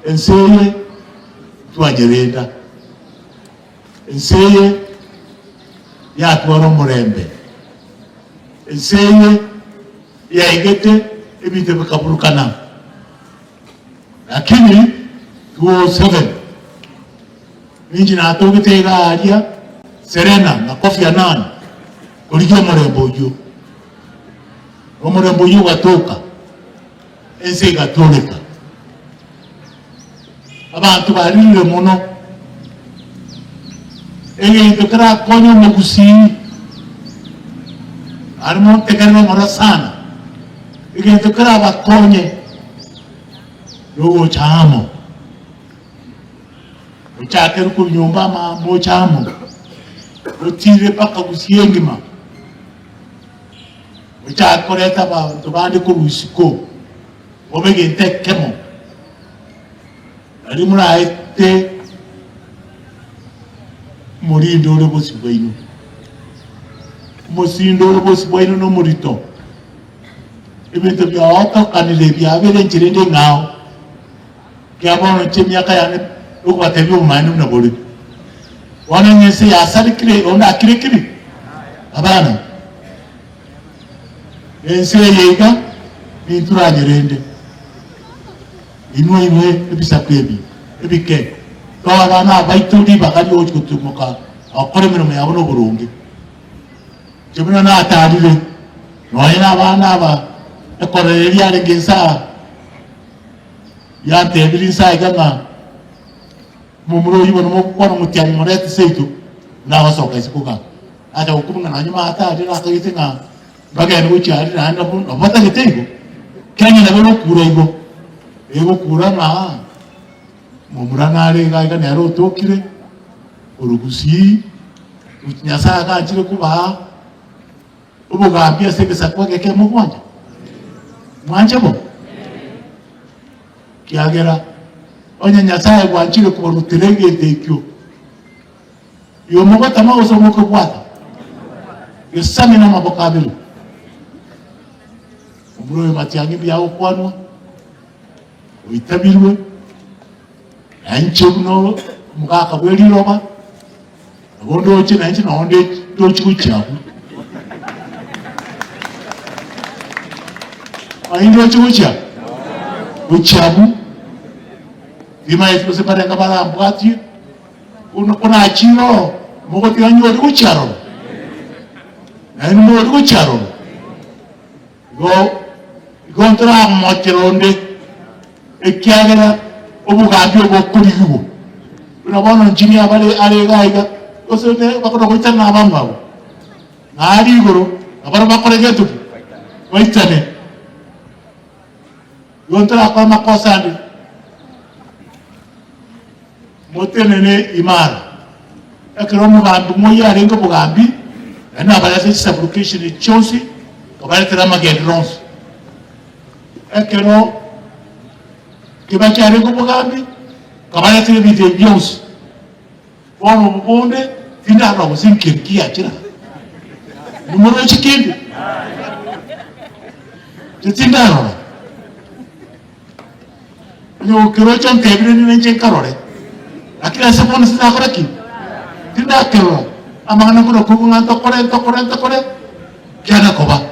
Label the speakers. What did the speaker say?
Speaker 1: enseye twagerenda enseye yatwara murembe enseye yaigete ebite bikaburukana lakini 2007 ninji natogitega aria Serena na Kofi Annan kulijia murembo uyu gatoka ense gatoleka abantu barire muno egento kara konyo mugusi arimo tekanwa mara sana egento kara bakonye rogo chamo uchake ku nyumba ma mo chamo utire paka gusiengima uchake koreta ba tubandi ku rusiko obegente kemo ari muri aite murindo ore bosibwaino musindo ore bosibwaino no murito ibintu byaka kanile byabere njirende ngao kyabona chemyaka yane ukwatebi umani na boli wana nyese ya sarikire onda akirikiri abana ense yega inturanyerende inwe ebisa kwebi ebike to abana baitudi bakali okutumuka akore mirimo yabo no burungi jebuna na atadire noyena abana aba ekoreri yare gensa ya tebiri sai gama mumuro yibona mo kwa mutiani morete seitu na wasoka isikuka ata hukumu na nyuma hata adira akayite na baga ni uchi adira anda bunu bata gitego kenya na bero kura igo ego kura na mumurana ale ga ne aro tokire urugusi unyasa ga chire kuba ubuga ambia sekesa kwa keke mugwanja mwanje bo kiagera onye nyasaye gwachire ku ruterenge tekyo yo mugata ma osomoke kwata yesami na mabokabiri uburo matiangi byawo kwanwa witabirwe anchebno mugaka bweliroba abondo oche nanchi na onde tochikuchaku aindo chucha uchabu ima yetu separe ngabala mbwati una achiro mogoti anyo kucharo na mo kucharo go ntra mochironde ekiagera obugambi obukurigo unabona engineer bale alega osone bakodo kuitana abangabo nari igoro abara bakorege tu waitane gontra kwa makosa ndi motenene imara akero mugambi moya arengo bugambi na balase sublocation chonsi kabale tera magedrons akero kibaki arengo bugambi kabale tera bidejons wono bubonde tinda ro sinkirki achira numero chikindi tinda ro no kero chon tebre ni nje karore akira sepon sina koraki tinda kero amana ko ko nganto kore kiana koba